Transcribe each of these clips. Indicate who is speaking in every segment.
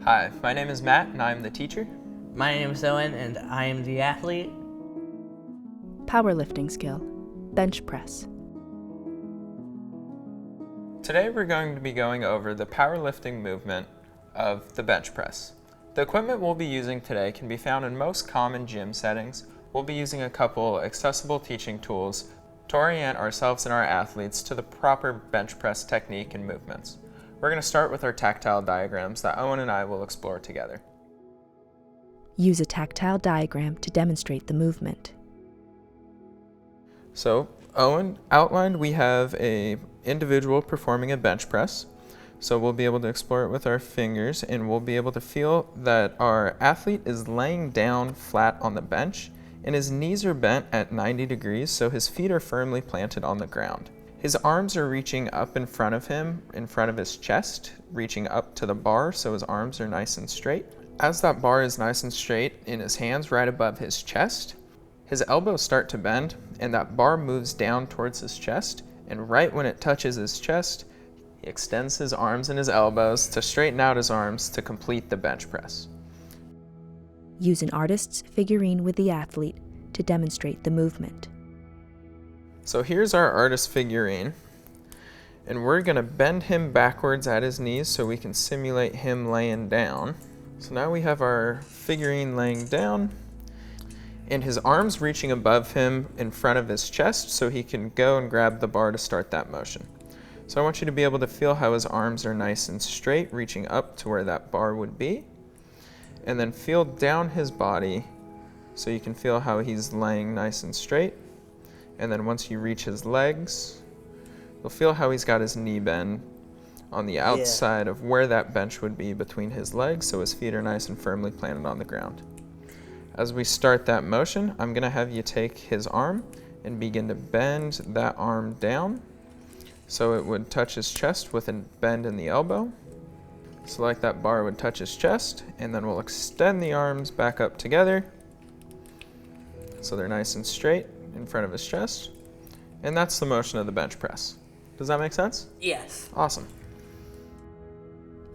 Speaker 1: Hi, my name is Matt and I'm the teacher.
Speaker 2: My name is Owen and I am the athlete.
Speaker 3: Powerlifting skill, bench press.
Speaker 1: Today we're going to be going over the powerlifting movement of the bench press. The equipment we'll be using today can be found in most common gym settings. We'll be using a couple accessible teaching tools to orient ourselves and our athletes to the proper bench press technique and movements. We're going to start with our tactile diagrams that Owen and I will explore together.
Speaker 3: Use a tactile diagram to demonstrate the movement.
Speaker 1: So, Owen outlined we have an individual performing a bench press. So we'll be able to explore it with our fingers and we'll be able to feel that our athlete is laying down flat on the bench and his knees are bent at 90 degrees, so his feet are firmly planted on the ground. His arms are reaching up in front of him, in front of his chest, reaching up to the bar, so his arms are nice and straight. As that bar is nice and straight in his hands right above his chest, his elbows start to bend and that bar moves down towards his chest, and right when it touches his chest, he extends his arms and his elbows to straighten out his arms to complete the bench press.
Speaker 3: Use an artist's figurine with the athlete to demonstrate the movement.
Speaker 1: So here's our artist figurine, and we're gonna bend him backwards at his knees so we can simulate him laying down. So now we have our figurine laying down, and his arms reaching above him in front of his chest so he can go and grab the bar to start that motion. So I want you to be able to feel how his arms are nice and straight, reaching up to where that bar would be. And then feel down his body so you can feel how he's laying nice and straight. And then once you reach his legs, you'll feel how he's got his knee bend on the outside of where that bench would be between his legs, so his feet are nice and firmly planted on the ground. As we start that motion, I'm gonna have you take his arm and begin to bend that arm down so it would touch his chest with a bend in the elbow. So like that bar would touch his chest, and then we'll extend the arms back up together so they're nice and straight in front of his chest. And that's the motion of the bench press. Does that make sense?
Speaker 2: Yes.
Speaker 1: Awesome.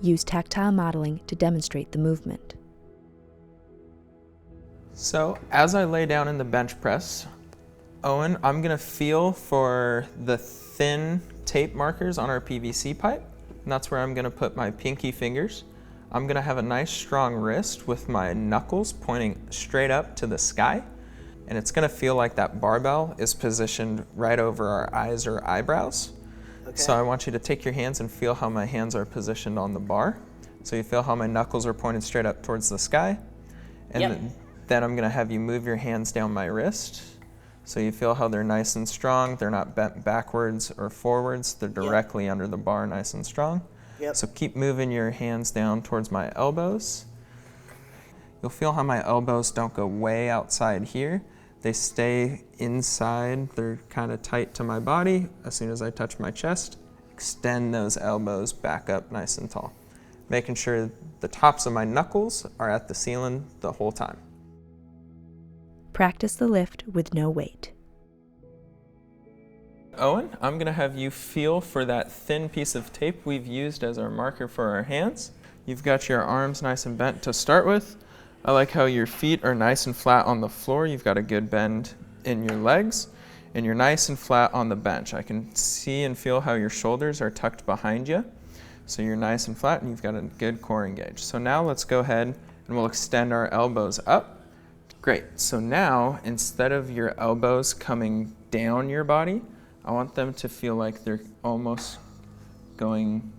Speaker 3: Use tactile modeling to demonstrate the movement.
Speaker 1: So as I lay down in the bench press, Owen, I'm gonna feel for the thin tape markers on our PVC pipe, and that's where I'm gonna put my pinky fingers. I'm gonna have a nice strong wrist with my knuckles pointing straight up to the sky, and it's gonna feel like that barbell is positioned right over our eyes or eyebrows.
Speaker 2: Okay.
Speaker 1: So I want you to take your hands and feel how my hands are positioned on the bar. So you feel how my knuckles are pointed straight up towards the sky. And then I'm gonna have you move your hands down my wrist. So you feel how they're nice and strong. They're not bent backwards or forwards. They're directly under the bar, nice and strong. So keep moving your hands down towards my elbows. You'll feel how my elbows don't go way outside here. They stay inside. They're kind of tight to my body. As soon as I touch my chest, extend those elbows back up nice and tall. Making sure the tops of my knuckles are at the ceiling the whole time.
Speaker 3: Practice the lift with no weight.
Speaker 1: Owen, I'm gonna have you feel for that thin piece of tape we've used as our marker for our hands. You've got your arms nice and bent to start with. I like how your feet are nice and flat on the floor. You've got a good bend in your legs, and you're nice and flat on the bench. I can see and feel how your shoulders are tucked behind you. So you're nice and flat and you've got a good core engaged. So now let's go ahead and we'll extend our elbows up. Great, so now instead of your elbows coming down your body, I want them to feel like they're almost going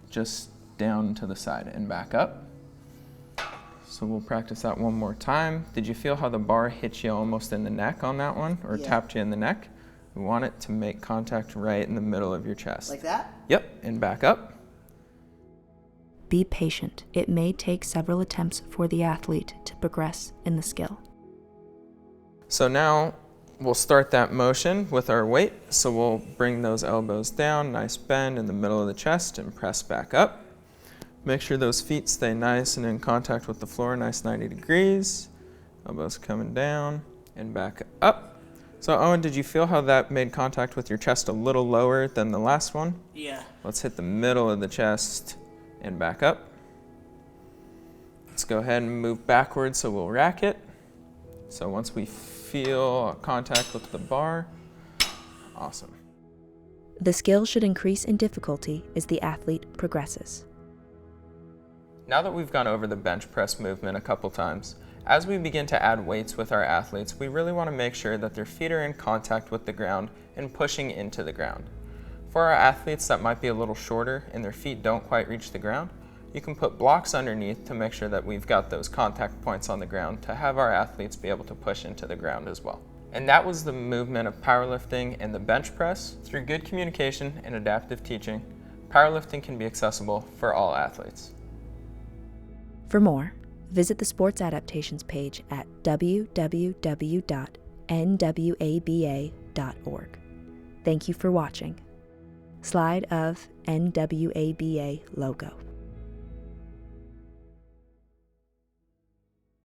Speaker 1: just down to the side and back up. So we'll practice that one more time. Did you feel how the bar hit you almost in the neck on that one, or tapped you in the neck? We want it to make contact right in the middle of your chest.
Speaker 2: Like that?
Speaker 1: Yep, and back up.
Speaker 3: Be patient. It may take several attempts for the athlete to progress in the skill.
Speaker 1: So now we'll start that motion with our weight. So we'll bring those elbows down, nice bend in the middle of the chest, and press back up. Make sure those feet stay nice and in contact with the floor, nice 90 degrees. Elbows coming down and back up. So Owen, did you feel how that made contact with your chest a little lower than the last one?
Speaker 2: Yeah.
Speaker 1: Let's hit the middle of the chest and back up. Let's go ahead and move backwards so we'll rack it. So once we feel contact with the bar, awesome.
Speaker 3: The skill should increase in difficulty as the athlete progresses.
Speaker 1: Now that we've gone over the bench press movement a couple times, as we begin to add weights with our athletes, we really want to make sure that their feet are in contact with the ground and pushing into the ground. For our athletes that might be a little shorter and their feet don't quite reach the ground, you can put blocks underneath to make sure that we've got those contact points on the ground to have our athletes be able to push into the ground as well. And that was the movement of powerlifting and the bench press. Through good communication and adaptive teaching, powerlifting can be accessible for all athletes.
Speaker 3: For more, visit the Sports Adaptations page at www.nwaba.org. Thank you for watching. Slide of NWABA logo.